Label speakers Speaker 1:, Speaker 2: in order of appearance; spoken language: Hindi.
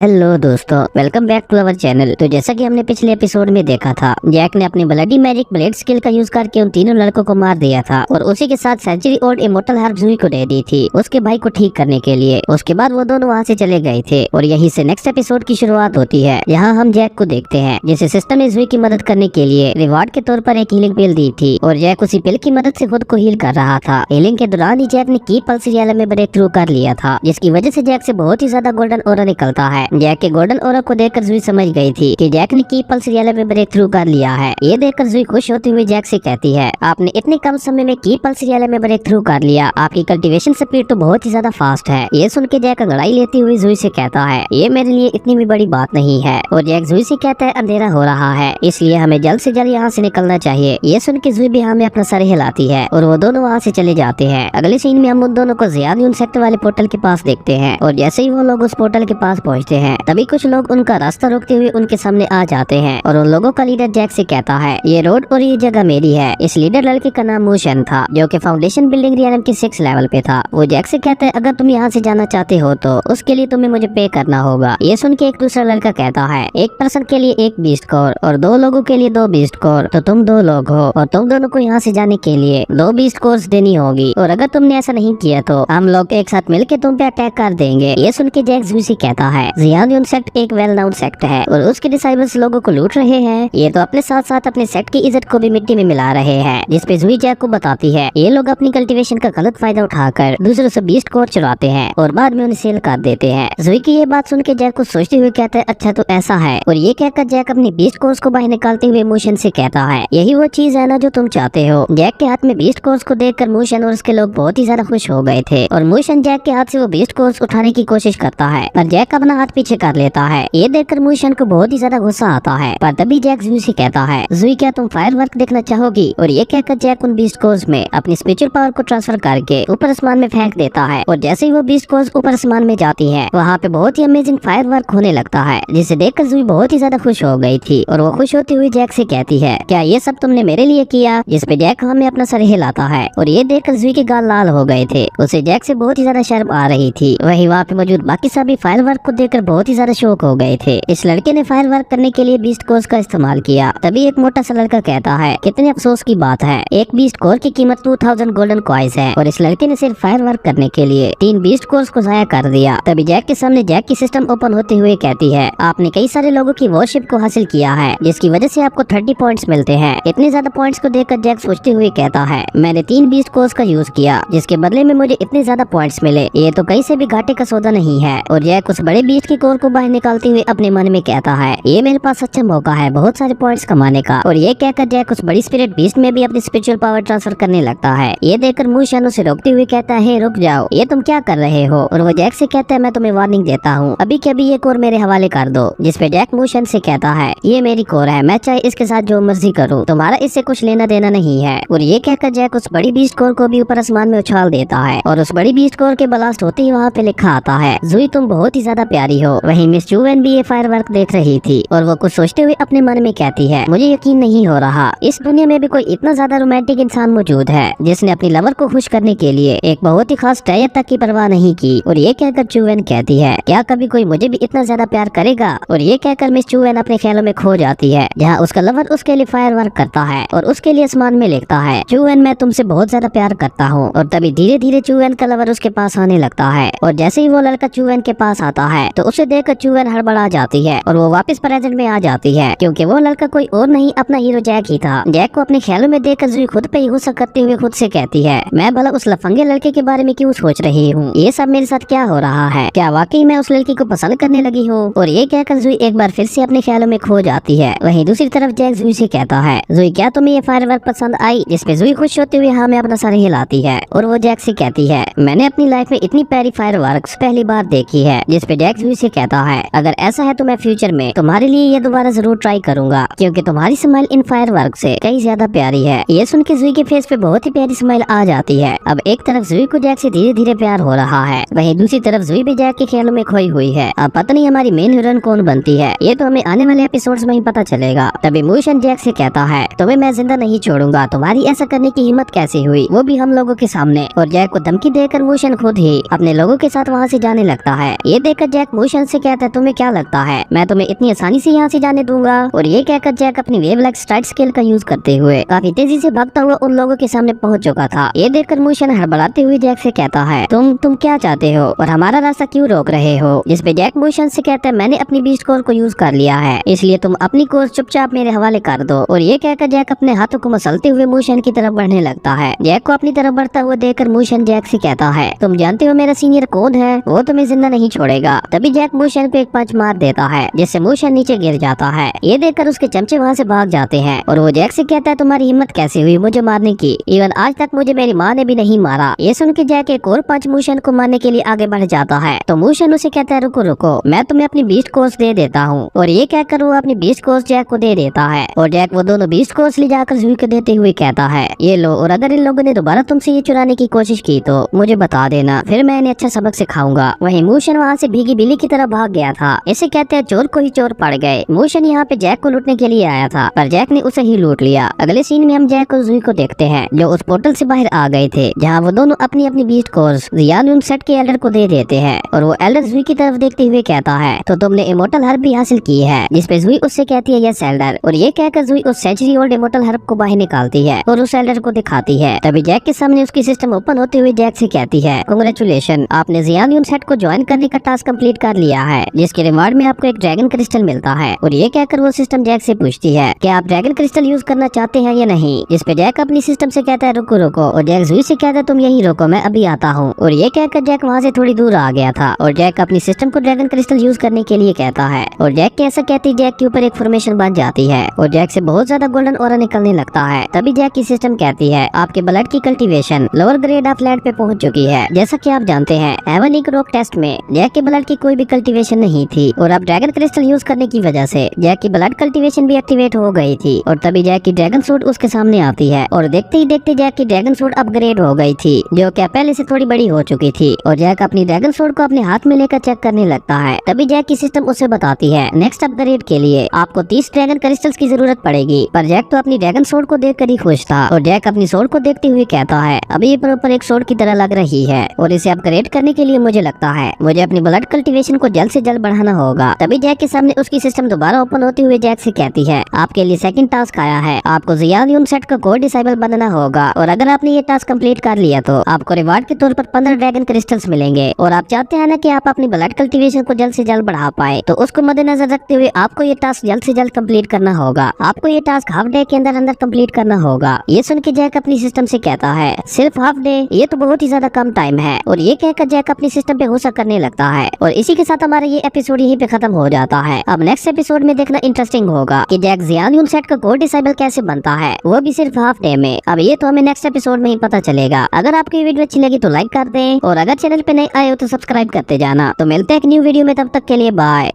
Speaker 1: हेलो दोस्तों, welcome back to our channel. तो जैसा कि हमने पिछले एपिसोड में देखा था, जैक ने अपनी ब्लडी मैजिक ब्लेड स्किल का यूज करके उन तीनों लड़कों को मार दिया था और उसी के साथ सेंचुरी ओल्ड इमोर्टल हार्प ज़ुई को दे दी थी उसके भाई को ठीक करने के लिए। उसके बाद वो दोनों वहाँ से चले गए थे और यहीं से नेक्स्ट एपिसोड की शुरुआत होती है। यहाँ हम जैक को देखते हैं जिसे सिस्टम ने ज़ुई की मदद करने के लिए रिवार्ड के तौर पर एक हीलिंग पिल दी थी और जैक उसी पिल की मदद से खुद को हील कर रहा था। हीलिंग के दौरान ही जैक ने की पल्स रियल में ब्रेक थ्रू कर लिया था, जिसकी वजह से जैक से बहुत ही ज्यादा गोल्डन ऑरा निकलता है। जैक के गोल्डन ऑरा को देखकर ज़ुई समझ गई थी कि जैक ने की पल्स रियल में ब्रेक थ्रू कर लिया है। ये देखकर ज़ुई खुश होती हुई जैक से कहती है, आपने इतने कम समय में की पल्स रियल में ब्रेक थ्रू कर लिया, आपकी कल्टीवेशन स्पीड तो बहुत ही ज्यादा फास्ट है। ये सुन के जैक अंगड़ाई लेती हुई ज़ुई से कहता है, ये मेरे लिए इतनी भी बड़ी बात नहीं है। और जैक ज़ुई से कहता है, अंधेरा हो रहा है इसलिए हमें जल्द से जल्द यहाँ से निकलना चाहिए। ये सुन के ज़ुई भी हमें अपना सर हिलाती है और वो दोनों वहाँ से चले जाते हैं। अगले सीन में हम उन दोनों को ज़ियाद सेक्टर वाले पोर्टल के पास देखते हैं और जैसे ही वो लोग उस पोर्टल के पास पहुँचते हैं तभी कुछ लोग उनका रास्ता रोकते हुए उनके सामने आ जाते हैं और उन लोगों का लीडर जैक से कहता है, ये रोड और ये जगह मेरी है। इस लीडर लड़के का नाम मोशन था जो कि फाउंडेशन बिल्डिंग रियलम के 6 लेवल पे था। वो जैक से कहता है, अगर तुम यहाँ से जाना चाहते हो तो उसके लिए तुम्हें मुझे पे करना होगा। ये सुन के एक दूसरा लड़का कहता है, एक पर्सन के लिए 1 बीस्ट कोर और 2 लोगों के लिए 2 बीस्ट कोर, तो तुम 2 लोग हो और तुम दोनों को यहाँ से जाने के लिए 2 बीस्ट कोर्स देनी होगी और अगर तुमने ऐसा नहीं किया तो हम लोग एक साथ मिलकर तुम पे अटैक कर देंगे। ये सुन के जैक ज़ुई से कहता है, ज़ियाद सेक्ट एक वेल नाउन सेक्ट है और उसके डिसाइबल्स लोगों को लूट रहे हैं। ये तो अपने साथ साथ अपने सेट की इज्जत को भी मिट्टी में मिला रहे हैं। जिसपे ज़ुई जैक को बताती है, ये लोग अपनी कल्टीवेशन का गलत फायदा उठाकर दूसरों से बीस्ट कोर चुराते हैं और बाद में उन्हें सेल कर देते हैं। ज़ुई की ये बात सुन के जैक को सोचते हुए कहता है, अच्छा तो ऐसा है। और ये कहकर जैक अपनी बीस्ट कोर्स को बाहर निकालते हुए मोशन से कहता है, यही वो चीज है ना जो तुम चाहते हो। जैक के हाथ में बीस्ट कोर्स को देखकर मोशन और उसके लोग बहुत ही ज्यादा खुश हो गए थे और मोशन जैक के हाथ से वो बीस्ट कोर्स उठाने की कोशिश करता है पर जैक अपना हाथ पीछे कर लेता है। ये देखकर मोशन को बहुत ही ज्यादा गुस्सा आता है पर तभी जैक ज़ुई से कहता है, ज़ुई क्या तुम फायर वर्क देखना चाहोगी? और ये कहकर जैक उन बीस्ट कोर्स में अपनी स्पिरिचुअल पावर को ट्रांसफर करके ऊपर आसमान में फेंक देता है और जैसे ही वो बीस्ट कोर्स ऊपर आसमान में जाती है वहाँ पे बहुत ही अमेजिंग फायर वर्क होने लगता है, जिसे देखकर ज़ुई बहुत ही ज्यादा खुश हो गई थी और वो खुश होती हुई जैक से कहती है, क्या ये सब तुमने मेरे लिए किया? जिसपे जैक हमें अपना सर हिलाता है और ये देखकर ज़ुई के गाल लाल हो गए थे। उसे जैक से बहुत ही ज्यादा शर्म आ रही थी। वही वहाँ पे मौजूद बाकी सभी फायर वर्क को देखकर बहुत ही ज्यादा शौक हो गए थे। इस लड़के ने फायर वर्क करने के लिए बीस्ट कोर्स का इस्तेमाल किया। तभी एक मोटा सा लड़का कहता है, कितने अफसोस की बात है, एक बीस्ट कोर की कीमत 2000 गोल्डन कॉइन्स है और इस लड़के ने सिर्फ फायर वर्क करने के लिए 3 बीस्ट कोर्स को जाया कर दिया। तभी जैक के सामने जैक की सिस्टम ओपन होते हुए कहती है, आपने कई सारे लोगों की वॉरशिप को हासिल किया है जिसकी वजह से आपको 30 पॉइंट्स मिलते हैं। इतने ज्यादा पॉइंट्स को देखकर जैक सोचते हुए कहता है, मैंने 3 बीस्ट कोर्स का यूज किया जिसके बदले में मुझे इतने ज्यादा पॉइंट्स मिले, ये तो कहीं से भी घाटे का सौदा नहीं है। और जैक उस बड़े बीस्ट की कोर को बाहर निकालते हुए अपने मन में कहता है, ये मेरे पास अच्छा मौका है बहुत सारे पॉइंट्स कमाने का। और ये कहकर जैक उस बड़ी स्पिरिट बीस्ट में भी अपनी स्पिरिचुअल पावर ट्रांसफर करने लगता है। ये देखकर मोशन उसे रोकते हुए कहता है, रुक जाओ, ये तुम क्या कर रहे हो? और वो जैक से कहता है, मैं तुम्हें वार्निंग देता हूँ, अभी के अभी ये कोर मेरे हवाले कर दो। जिसपे जैक मोशन से कहता है, ये मेरी कोर है, मैं चाहे इसके साथ जो मर्जी करूँ, तुम्हारा इससे कुछ लेना देना नहीं है। और ये कहकर जैक उस बड़ी बीस्ट कोर को भी ऊपर आसमान में उछाल देता है और उस बड़ी बीस्ट कोर के ब्लास्ट होते ही वहाँ पे लिखा आता है, ज़ुई तुम बहुत ही ज्यादा प्यारी हो। वहीं मिस चूवेन भी ये फायर वर्क देख रही थी और वो कुछ सोचते हुए अपने मन में कहती है, मुझे यकीन नहीं हो रहा इस दुनिया में भी कोई इतना ज्यादा रोमांटिक इंसान मौजूद है जिसने अपनी लवर को खुश करने के लिए एक बहुत ही खास टायर तक की परवाह नहीं की। और ये कहकर चूवेन कहती है, क्या कभी कोई मुझे भी इतना ज्यादा प्यार करेगा? और ये कहकर मिस चूवेन अपने ख्यालों में खो जाती है जहाँ उसका लवर उसके लिए फायर वर्क करता है और उसके लिए आसमान में लिखता है, चूवेन मैं तुमसे बहुत ज्यादा प्यार करता हूँ। और तभी धीरे धीरे चूवेन का लवर उसके पास आने लगता है और जैसे ही वो लड़का चूवेन के पास आता है तो उसे देखकर चूवेन हड़बड़ा जाती है और वो वापस प्रेजेंट में आ जाती है क्योंकि वो लड़का कोई और नहीं अपना हीरो जैक ही था। जैक को अपने ख्यालों में देखकर ज़ुई खुद पे ही गुस्सा करते हुए खुद से कहती है, मैं भला उस लफंगे लड़के के बारे में क्यों सोच रही हूँ? ये सब मेरे साथ क्या हो रहा है? क्या वाकई मैं उस लड़की को पसंद करने लगी हूँ? और ये कहकर ज़ुई एक बार फिर से अपने ख्यालों में खो जाती है। वहीं दूसरी तरफ जैक ज़ुई से कहता है, ज़ुई क्या तुम्हें ये फायर वर्क पसंद आई? जिसपे ज़ुई खुश होते हुए हाँ में अपना सर हिलाती है और वो जैक से कहती है, मैंने अपनी लाइफ में इतनी प्यारी फायर वर्क पहली बार देखी है। जिसपे जैक ज़ुई से कहता है, अगर ऐसा है तो मैं फ्यूचर में तुम्हारे लिए ये दोबारा जरूर ट्राई करूंगा क्योंकि तुम्हारी स्माइल इन फायर वर्क से कई ज्यादा प्यारी है। ये सुन के ज़ुई के फेस पे बहुत ही प्यारी स्माइल आ जाती है। अब एक तरफ ज़ुई को जैक से धीरे धीरे प्यार हो रहा है, वहीं दूसरी तरफ ज़ुई भी जैक के ख्यालों में खोई हुई है। अब पता नहीं हमारी मेन हीरोइन कौन बनती है, ये तो हमें आने वाले एपिसोड्स में ही पता चलेगा। तभी मोशन जैक से कहता है, तुम्हें मैं जिंदा नहीं छोड़ूंगा, तुम्हारी ऐसा करने की हिम्मत कैसे हुई, वो भी हम लोगों के सामने। और जैक को धमकी देकर मोशन खुद ही अपने लोगों के साथ वहाँ से जाने लगता है। ये देखकर जैक मोशन मोशन से कहता है तुम्हें क्या लगता है मैं तुम्हें इतनी आसानी से यहाँ से जाने दूंगा। और ये कहकर जैक अपनी वेव लाइक स्ट्राइक स्किल का यूज करते हुए काफी तेजी से भागता हुआ उन लोगों के सामने पहुंच चुका था। ये देखकर मोशन हड़बड़ाते हुए जैक से कहता है तुम क्या चाहते हो और हमारा रास्ता क्यों रोक रहे हो। जिसपे जैक मोशन से कहता है मैंने अपनी बीस्ट कोर को यूज कर लिया है इसलिए तुम अपनी कोर चुपचाप मेरे हवाले कर दो। और ये कहकर जैक अपने हाथों को मसलते हुए मोशन की तरफ बढ़ने लगता है। जैक को अपनी तरफ बढ़ता हुआ देखकर मोशन जैक से कहता है तुम जानते हो मेरा सीनियर कौन है, वो तुम्हें जिंदा नहीं छोड़ेगा। तभी जैक मोशन को एक पंच मार देता है जिससे मोशन नीचे गिर जाता है। ये देखकर उसके चमचे वहाँ से भाग जाते हैं और वो जैक से कहता है तुम्हारी हिम्मत कैसे हुई मुझे मारने की, इवन आज तक मुझे मेरी माँ ने भी नहीं मारा। ये सुन के जैक एक और पंच मोशन को मारने के लिए आगे बढ़ जाता है तो मोशन उसे कहता है रुको रुको मैं तुम्हें अपनी बीस्ट कोर्स दे देता हूँ। और ये कहकर वो अपनी बीस्ट कोर्स जैक को दे देता है और जैक वो दोनों बीस्ट कोर्स ले जाकर जूही को देते हुए कहता है ये लो और अगर इन लोगों ने दोबारा तुमसे ये चुराने की कोशिश की तो मुझे बता देना फिर मैं इन्हें अच्छा सबक सिखाऊंगा। वहीं मोशन वहाँ से भीगी बिल्ली की तरह भाग गया था। इसे कहते हैं चोर को ही चोर पड़ गए। मोशन यहाँ पे जैक को लूटने के लिए आया था पर जैक ने उसे ही लूट लिया। अगले सीन में हम जैक और जूही को देखते हैं जो उस पोर्टल से बाहर आ गए थे जहाँ वो दोनों अपनी अपनी बीस्ट कोर्स जियान सेट के एल्डर को दे देते हैं। और वो एल्डर जूही की तरफ देखते हुए कहता है तो तुमने इमोर्टल हर्ब भी हासिल की है। जिसपे जूही उससे कहती है यस एल्डर। और ये कहकर जूही उस सेंचुरी ओल्ड इमोर्टल हर्ब को बाहर निकालती है और उस एल्डर को दिखाती है। तभी जैक के सामने उसकी सिस्टम ओपन होते हुए जैक से कहती है कांग्रेचुलेशन आपने जियान सेट को ज्वाइन करने का टास्क कंप्लीट कर लिया है जिसके रिवार्ड में आपको एक ड्रैगन क्रिस्टल मिलता है। और ये कहकर वो सिस्टम जैक से पूछती है कि आप ड्रैगन क्रिस्टल यूज करना चाहते हैं या नहीं। जिसपे जैक अपनी सिस्टम से कहता है रुको रुको और जैक जूही से कहता है तुम यही रुको मैं अभी आता हूँ। और ये कहकर जैक वहाँ से थोड़ी दूर आ गया था और जैक अपनी सिस्टम को ड्रैगन क्रिस्टल यूज करने के लिए कहता है और जैक के ऐसा कहते जैक के ऊपर एक फॉर्मेशन बन जाती है और जैक से बहुत ज्यादा गोल्डन ऑरा निकलने लगता है। तभी जैक की सिस्टम कहती है आपके ब्लड की cultivation lower grade of land पे पहुंच चुकी है। जैसा कि आप जानते हैं एवन एक रॉक टेस्ट में जैक के ब्लड की कोई भी कल्टीवेशन नहीं थी और अब ड्रैगन क्रिस्टल यूज करने की वजह से जैक की ब्लड कल्टीवेशन भी एक्टिवेट हो गई थी। और तभी जैक की ड्रैगन सूट उसके सामने आती है और देखते ही देखते जैक की ड्रैगन सूट अपग्रेड हो गई थी जो क्या पहले से थोड़ी बड़ी हो चुकी थी। और जैक अपनी ड्रैगन सूट को अपने हाथ में लेकर चेक करने लगता है। तभी जैक की सिस्टम उसे बताती है नेक्स्ट अपग्रेड के लिए आपको 30 ड्रैगन क्रिस्टल्स की जरूरत पड़ेगी। पर जैक तो अपनी ड्रैगन सूट को देखकर ही खुश था और जैक अपनी सूट को देखते हुए कहता है अभी ये प्रॉपर एक सूट की तरह लग रही है और इसे अपग्रेड करने के लिए मुझे लगता है मुझे अपनी ब्लड कल्टीवेशन को जल्द से जल्द बढ़ाना होगा। तभी जैक के सामने उसकी सिस्टम दोबारा ओपन होते हुए जैक से कहती है आपके लिए सेकंड टास्क आया है आपको जियान सेट का कोड डिसेबल बनाना होगा और अगर आपने ये टास्क कंप्लीट कर लिया तो आपको रिवार्ड के तौर पर 15 ड्रैगन क्रिस्टल्स मिलेंगे। और आप चाहते हैं ना कि आप अपनी ब्लड कल्टीवेशन को जल्द से जल्द बढ़ा पाए तो उसको मद्देनजर रखते हुए आपको ये टास्क जल्द से जल्द कंप्लीट करना होगा। आपको ये टास्क हाफ डे के अंदर अंदर कंप्लीट करना होगा। ये सुन के जैक अपनी सिस्टम से कहता है सिर्फ हाफ डे ये तो बहुत ही ज्यादा कम टाइम है। और ये कहकर जैक अपनी सिस्टम पे गुस्सा करने लगता है और इसी के साथ हमारा ये एपिसोड यहीं पे खत्म हो जाता है। अब नेक्स्ट एपिसोड में देखना इंटरेस्टिंग होगा कि जैक जियान सेट का कोड डिसेबल कैसे बनता है वो भी सिर्फ हाफ डे में। अब ये तो हमें नेक्स्ट एपिसोड में ही पता चलेगा। अगर आपको ये वीडियो अच्छी लगी तो लाइक कर दें और अगर चैनल पे नए आए हो तो सब्सक्राइब करते जाना। तो मिलते हैं एक न्यू वीडियो में, तब तक के लिए बाय।